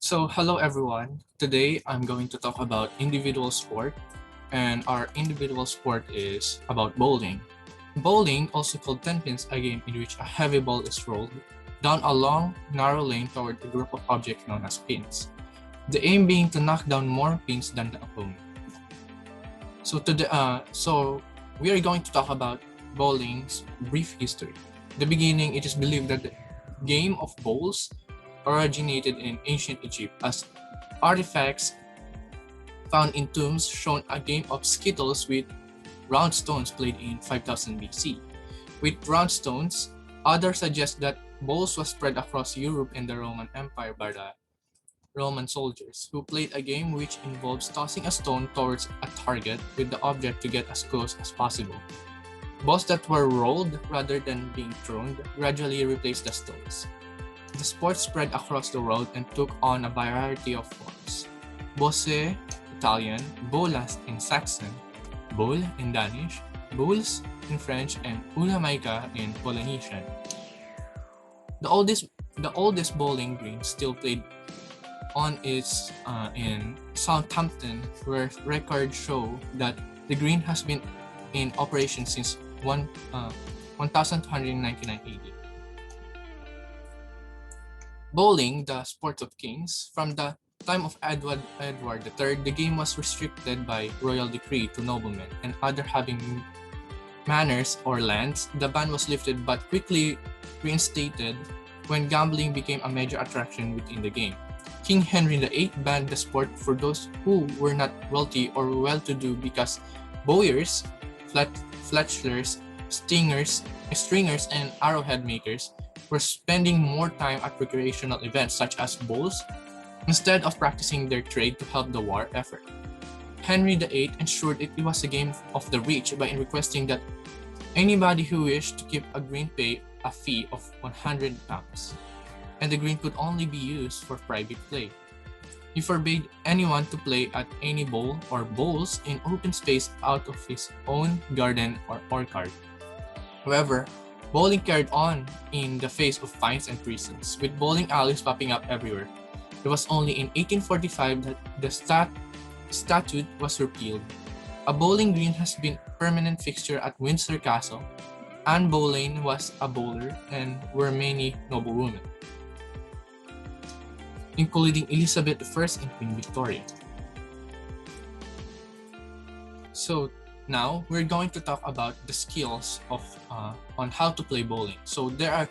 Hello everyone. Today I'm going to talk about individual sport, and our individual sport is about bowling. Bowling, also called ten pins, a game in which a heavy ball is rolled down a long, narrow lane toward a group of objects known as pins. The aim being to knock down more pins than the opponent. So we are going to talk about bowling's brief history. The beginning, it is believed that the game of bowls originated in ancient Egypt as artifacts found in tombs shown a game of skittles with round stones played in 5000 BC. With round stones, others suggest that bowls was spread across Europe and the Roman Empire by the Roman soldiers, who played a game which involves tossing a stone towards a target with the object to get as close as possible. Balls that were rolled rather than being thrown gradually replaced the stones. The sport spread across the world and took on a variety of forms. Bosse, Italian, bolas in Saxon, bowl in Danish, bowls in French, and ulamaika in Polynesian. The oldest bowling green still played on is in Southampton, where records show that the green has been in operation since 1299 AD. Bowling, the sport of kings, from the time of Edward III, the game was restricted by royal decree to noblemen and other having manors or lands. The ban was lifted but quickly reinstated when gambling became a major attraction within the game. King Henry VIII banned the sport for those who were not wealthy or well-to-do because bowyers, fletchlers, stringers, and arrowhead makers were spending more time at recreational events such as bowls instead of practicing their trade to help the war effort. Henry VIII ensured it was a game of the rich by requesting that anybody who wished to keep a green pay a fee of 100 pounds, and the green could only be used for private play. He forbade anyone to play at any bowl or bowls in open space out of his own garden or orchard. However, bowling carried on in the face of fines and prisons, with bowling alleys popping up everywhere. It was only in 1845 that the statute was repealed. A bowling green has been a permanent fixture at Windsor Castle. Anne Boleyn was a bowler, and were many noblewomen, including Elizabeth I and Queen Victoria. So now we're going to talk about the skills of on how to play bowling. So there are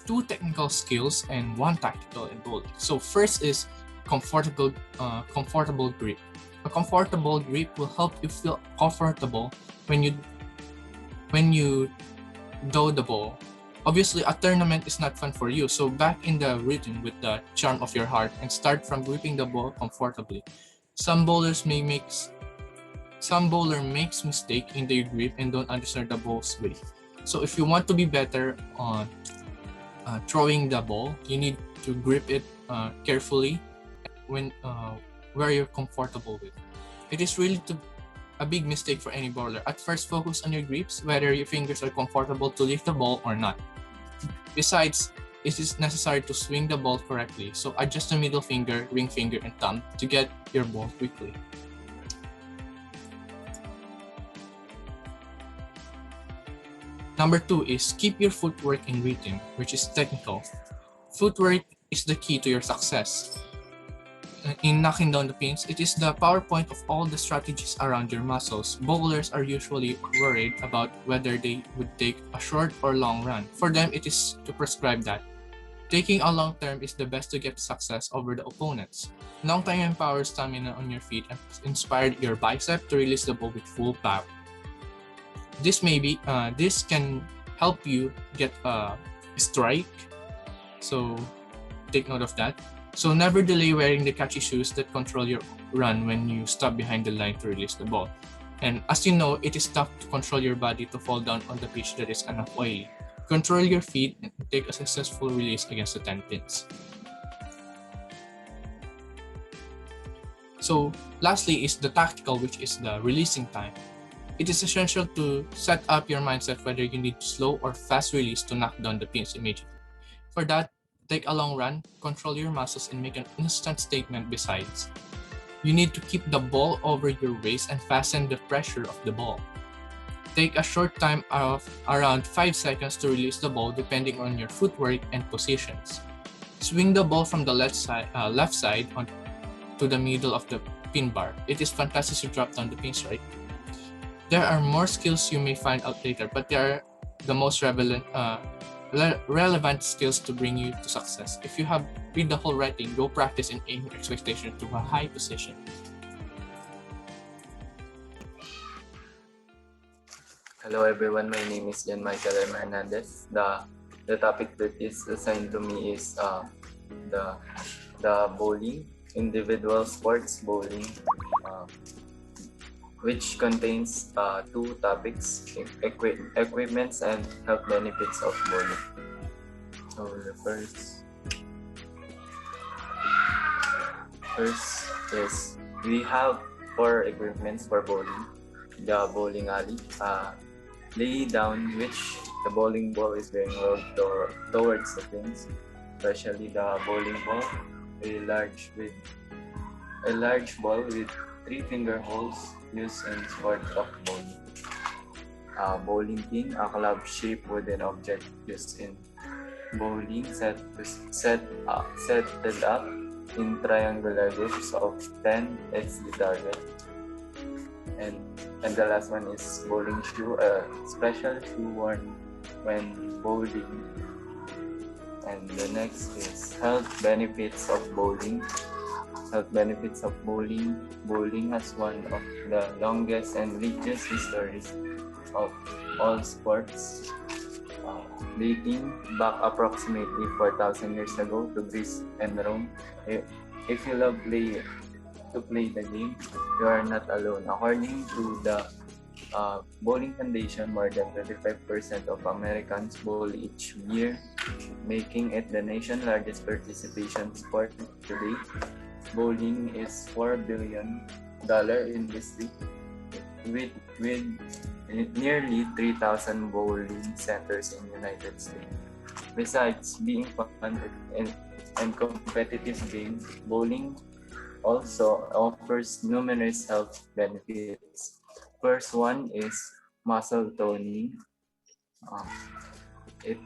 two technical skills and one tactical in bowling. So first is comfortable grip. A comfortable grip will help you feel comfortable when you throw the ball. Obviously, a tournament is not fun for you, so back in the rhythm with the charm of your heart and start from gripping the ball comfortably. Some bowler makes mistake in their grip and don't understand the ball's weight. So if you want to be better on throwing the ball, you need to grip it carefully when where you're comfortable with. It is really a big mistake for any bowler. At first, focus on your grips, whether your fingers are comfortable to lift the ball or not. Besides, it is necessary to swing the ball correctly, so adjust the middle finger, ring finger, and thumb to get your ball quickly. Number 2 is keep your footwork in rhythm, which is technical. Footwork is the key to your success. In knocking down the pins, it is the PowerPoint of all the strategies around your muscles. Bowlers are usually worried about whether they would take a short or long run. For them, it is to prescribe that taking a long term is the best to get success over the opponents. Long time empowers stamina on your feet and inspired your bicep to release the ball with full power. This can help you get a strike, so take note of that. So never delay wearing the catchy shoes that control your run when you stop behind the line to release the ball. And as you know, it is tough to control your body to fall down on the pitch that is enough oily. Control your feet and take a successful release against the 10 pins. So lastly is the tactical, which is the releasing time. It is essential to set up your mindset whether you need slow or fast release to knock down the pins immediately. For that, Take a long run, control your muscles, and make an instant statement besides. You need to keep the ball over your waist and fasten the pressure of the ball. Take a short time of around 5 seconds to release the ball depending on your footwork and positions. Swing the ball from the left side to the middle of the pin bar. It is fantastic to drop down the pins, right? There are more skills you may find out later, but they are the most relevant skills to bring you to success. If you have read the whole writing, go practice and aim your expectation to a high position. Hello everyone, my name is Hernandez. The topic that is assigned to me is the bowling, individual sports bowling, which contains two topics: equipments and health benefits of bowling. So the first is we have 4 equipments for bowling. The bowling alley, lay down which the bowling ball is being rolled towards the pins, especially the bowling ball, a large ball with 3 finger holes used in sport of bowling. Bowling pin, a club-shaped wooden object used in bowling, set up in triangular groups of 10 is the target. And the last one is bowling shoe, a special shoe worn when bowling. And the next is health benefits of bowling. Health benefits of bowling. Bowling has one of the longest and richest histories of all sports, dating back approximately 4,000 years ago to Greece and Rome. If you love to play the game, you are not alone. According to the Bowling Foundation, more than 25% of Americans bowl each year, making it the nation's largest participation sport today. Bowling is $4 billion industry with nearly 3,000 bowling centers in the United States. Besides being fun and competitive game, bowling also offers numerous health benefits. First one is muscle toning. It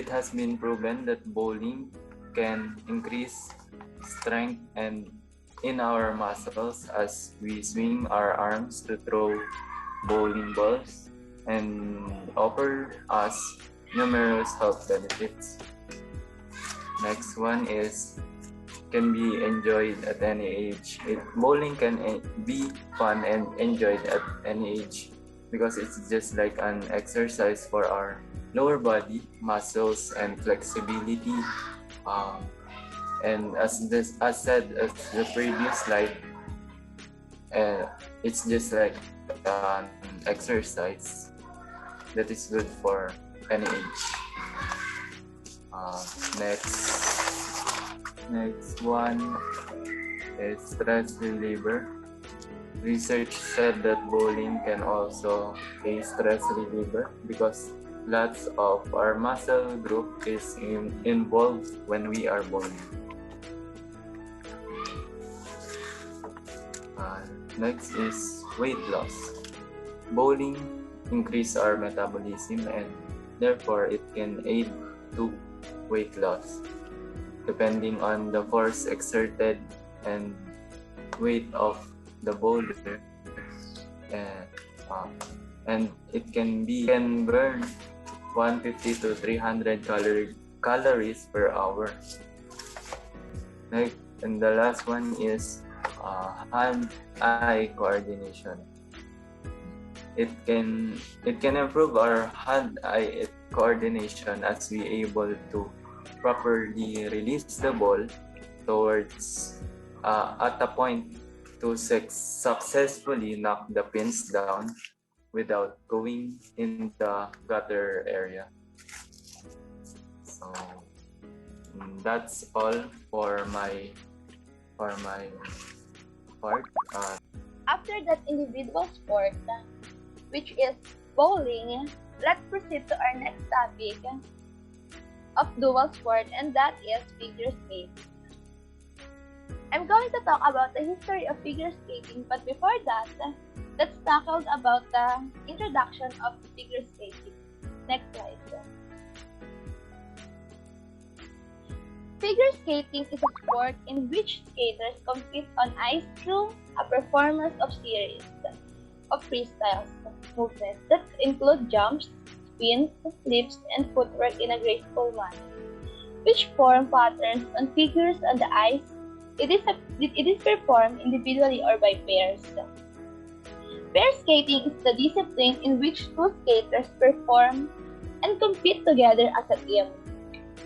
has been proven that bowling can increase strength and in our muscles as we swing our arms to throw bowling balls and offer us numerous health benefits. Next one is can be enjoyed at any age. Bowling can be fun and enjoyed at any age because it's just like an exercise for our lower body, muscles, and flexibility. And as said as the previous slide, it's just like an exercise that is good for any age. Next one is stress reliever. Research said that bowling can also be a stress reliever because lots of our muscle group is involved when we are bowling. Next is weight loss. Bowling increases our metabolism and therefore it can aid to weight loss. Depending on the force exerted and weight of the bowler, and it can burn 150 to 300 calories per hour. And the last one is hand-eye coordination. It can improve our hand-eye coordination as we able to properly release the ball towards at a point to successfully knock the pins down without going in the gutter area. So that's all for my part. After that individual sport, which is bowling, let's proceed to our next topic, of dual sport, and that is figure skating. I'm going to talk about the history of figure skating, but before that, let's tackle about the introduction of figure skating. Next slide. Figure skating is a sport in which skaters compete on ice through a performance of series of freestyle movements that include jumps, spins, flips, and footwork in a graceful manner, which form patterns on figures on the ice. It is performed individually or by pairs. Pair skating is the discipline in which two skaters perform and compete together as a team,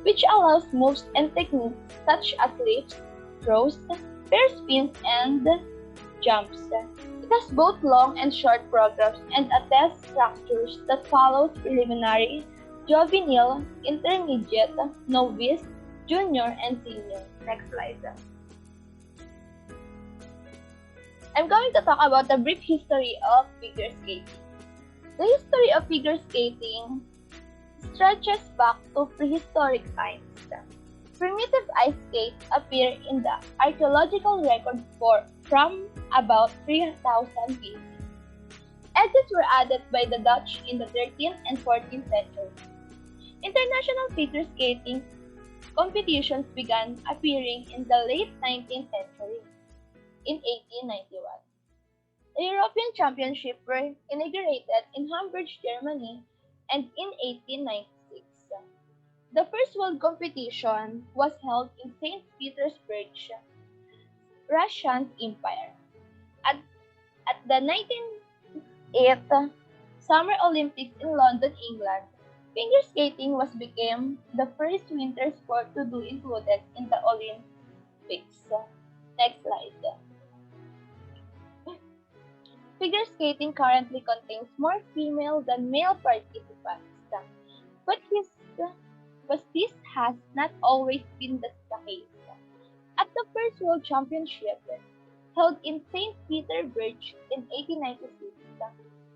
which allows moves and techniques such as lifts, throws, pair spins, and jumps. It has both long and short programs and a test structures that follows preliminary, juvenile, intermediate, novice, junior, and senior. Next slide. I'm going to talk about the brief history of figure skating. The history of figure skating stretches back to prehistoric times. Primitive ice skates appear in the archaeological record from about 3000 BC. Edges were added by the Dutch in the 13th and 14th century. International figure skating competitions began appearing in the late 19th century. In 1891. The European Championships were inaugurated in Hamburg, Germany, and in 1896. The first world competition was held in St. Petersburg, Russian Empire. At the 1908 Summer Olympics in London, England, figure skating became the first winter sport to be included in the Olympics. Next slide. Figure skating currently contains more female than male participants, but this has not always been the case. At the first World Championship, held in St. Petersburg in 1896,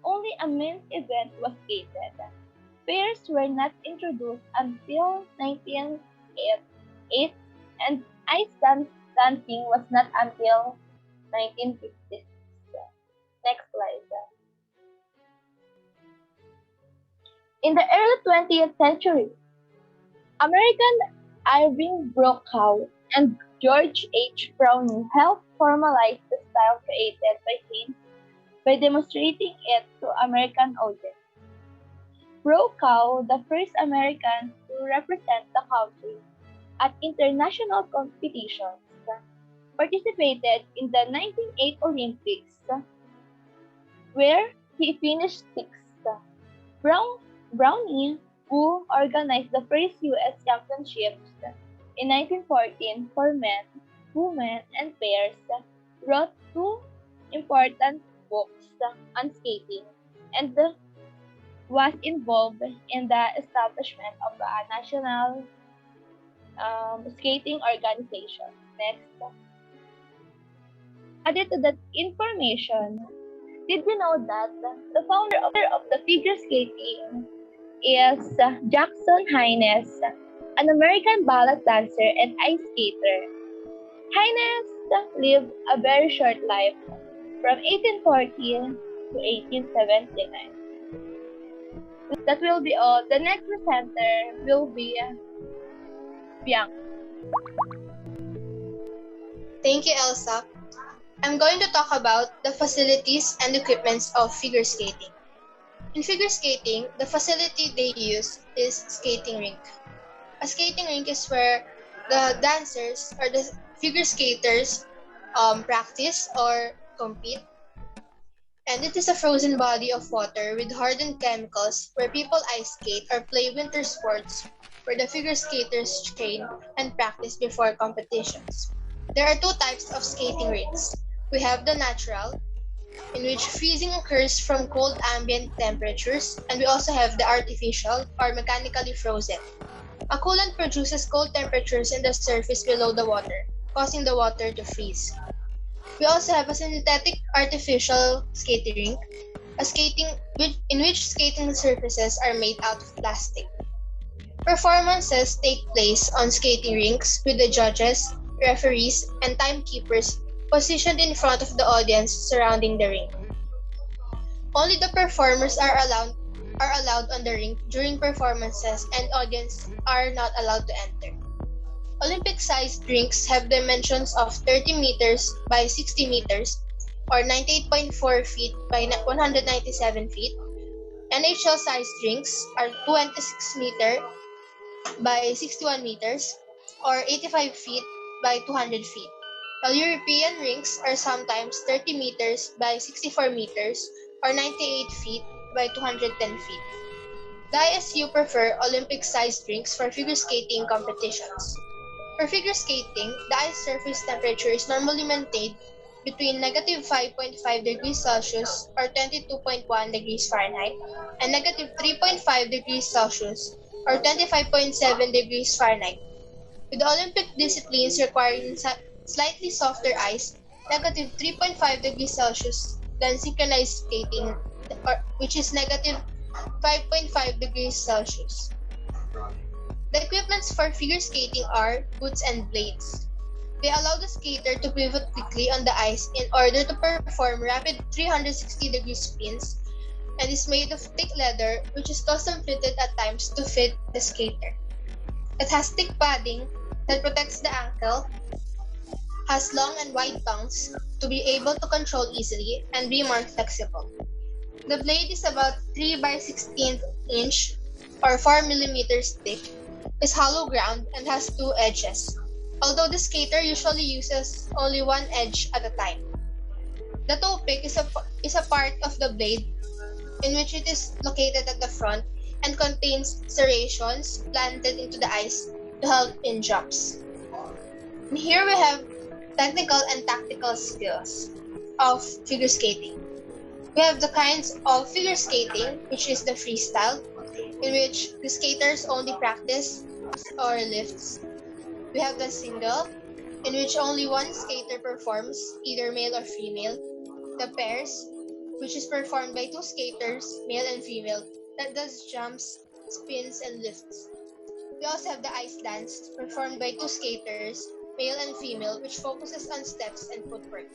only a men's event was skated. Pairs were not introduced until 1908, and ice dancing was not until 1956. Next slide. In the early 20th century, American Irving Brokaw and George H. Browning helped formalize the style created by him by demonstrating it to American audience. Brokaw, the first American to represent the country at international competitions, participated in the 1908 Olympics, where he finished sixth. Brownie, who organized the first U.S. Championships in 1914 for men, women, and pairs, wrote two important books on skating and was involved in the establishment of a national skating organization. Next. Added to that information, did you know that the founder of the figure skating is Jackson Hines, an American ballet dancer and ice skater? Hines lived a very short life, from 1840 to 1879. That will be all. The next presenter will be Bianca. Thank you, Elsa. I'm going to talk about the facilities and equipments of figure skating. In figure skating, the facility they use is skating rink. A skating rink is where the dancers or the figure skaters practice or compete. And it is a frozen body of water with hardened chemicals where people ice skate or play winter sports where the figure skaters train and practice before competitions. There are two types of skating rinks. We have the natural, in which freezing occurs from cold ambient temperatures, and we also have the artificial or mechanically frozen. A coolant produces cold temperatures in the surface below the water, causing the water to freeze. We also have a synthetic artificial skating rink, in which skating surfaces are made out of plastic. Performances take place on skating rinks with the judges, referees, and timekeepers positioned in front of the audience surrounding the rink. Only the performers are allowed on the rink during performances, and audience are not allowed to enter. Olympic-sized rinks have dimensions of 30 meters by 60 meters or 98.4 feet by 197 feet. NHL-sized rinks are 26 meter by 61 meters or 85 feet by 200 feet. While European rinks are sometimes 30 meters by 64 meters or 98 feet by 210 feet. The ISU prefer Olympic-sized rinks for figure skating competitions. For figure skating, the ice surface temperature is normally maintained between negative 5.5 degrees Celsius or 22.1 degrees Fahrenheit and negative 3.5 degrees Celsius or 25.7 degrees Fahrenheit, with the Olympic disciplines requiring slightly softer ice, negative 3.5 degrees Celsius, than synchronized skating, which is negative 5.5 degrees Celsius. The equipments for figure skating are boots and blades. They allow the skater to pivot quickly on the ice in order to perform rapid 360-degree spins, and is made of thick leather which is custom fitted at times to fit the skater. It has thick padding that protects the ankle, has long and wide tongues to be able to control easily, and be more flexible. The blade is about 3 by 16 inch or 4 millimeters thick, is hollow ground, and has two edges, although the skater usually uses only one edge at a time. The toe pick is a part of the blade in which it is located at the front and contains serrations planted into the ice to help in jumps. And here we have technical and tactical skills of figure skating. We have the kinds of figure skating, which is the freestyle, in which the skaters only practice or lifts. We have the single, in which only one skater performs, either male or female. The pairs, which is performed by two skaters, male and female, that does jumps, spins, and lifts. We also have the ice dance, performed by two skaters, male and female, which focuses on steps and footwork.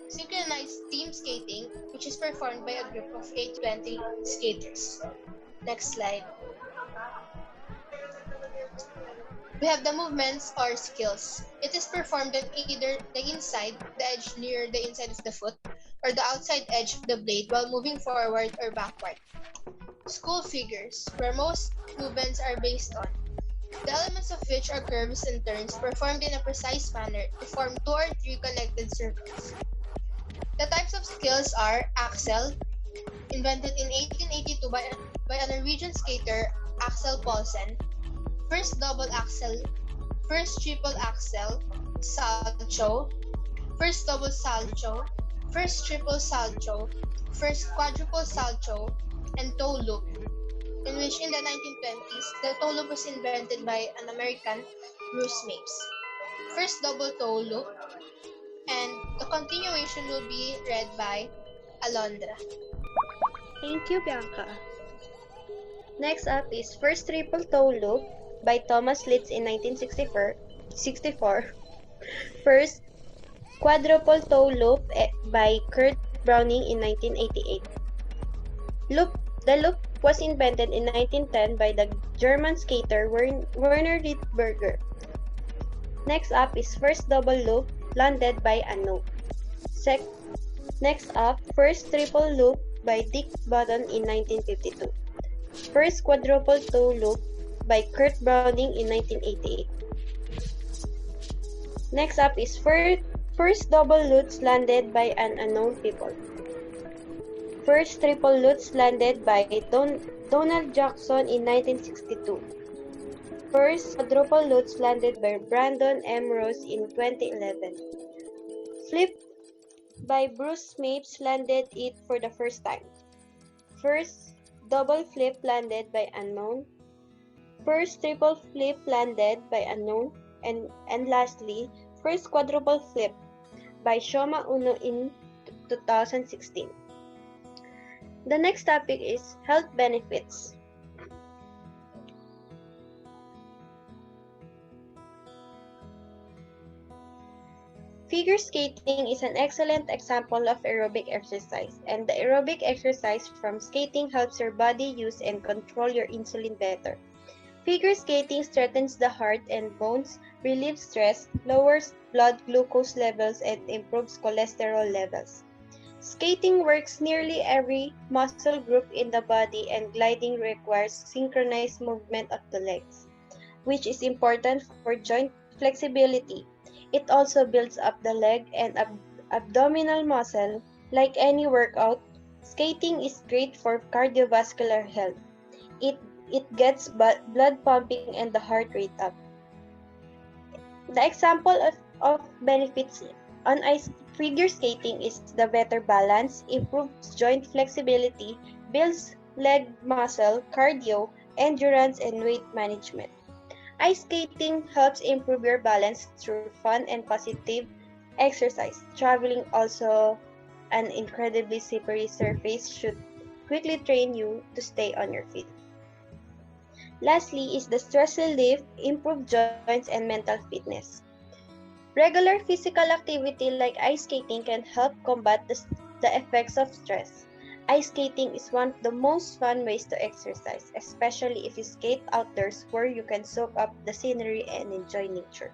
Synchronized team skating, which is performed by a group of 820 skaters. Next slide. We have the movements or skills. It is performed on either the inside, the edge near the inside of the foot, or the outside edge of the blade while moving forward or backward. School figures, where most movements are based on, the elements of which are curves and turns performed in a precise manner to form 2 or 3 connected circles. The types of skills are Axel, invented in 1882 by a Norwegian skater, Axel Paulsen, first double axel, first triple axel, salcho, first double salcho, first triple salcho, first quadruple salcho, and toe loop, in which in the 1920s, the toe loop was invented by an American, Bruce Mapes. First double toe loop, and the continuation will be read by Alondra. Thank you, Bianca. Next up is First Triple Toe Loop by Thomas Litz in 1964. First Quadruple Toe Loop by Kurt Browning in 1988. The loop was invented in 1910 by the German skater Werner Rittberger. Next up is First Double Loop landed by Ano. Next up, First Triple Loop by Dick Button in 1952. First Quadruple Toe Loop by Kurt Browning in 1988. Next up is First Double Lutz landed by an unknown people. First Triple Lutz landed by Donald Jackson in 1962. First Quadruple Lutz landed by Brandon M. Rose in 2011. Flip by Bruce Mapes landed it for the first time. First Double Flip landed by unknown. First Triple Flip landed by unknown. And lastly, First Quadruple Flip by Shoma Uno in 2016. The next topic is health benefits. Figure skating is an excellent example of aerobic exercise, and the aerobic exercise from skating helps your body use and control your insulin better. Figure skating strengthens the heart and bones, relieves stress, lowers blood glucose levels, and improves cholesterol levels. Skating works nearly every muscle group in the body, and gliding requires synchronized movement of the legs, which is important for joint flexibility. It also builds up the leg and abdominal muscle. Like any workout, skating is great for cardiovascular health. It it gets blood pumping and the heart rate up. The example of benefits on ice figure skating is the better balance, improves joint flexibility, builds leg muscle, cardio, endurance, and weight management. Ice skating helps improve your balance through fun and positive exercise. Traveling also an incredibly slippery surface should quickly train you to stay on your feet. Lastly is the stress relief, improved joints and mental fitness. Regular physical activity like ice skating can help combat the effects of stress. Ice skating is one of the most fun ways to exercise, especially if you skate outdoors where you can soak up the scenery and enjoy nature.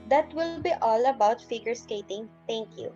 That will be all about figure skating. Thank you.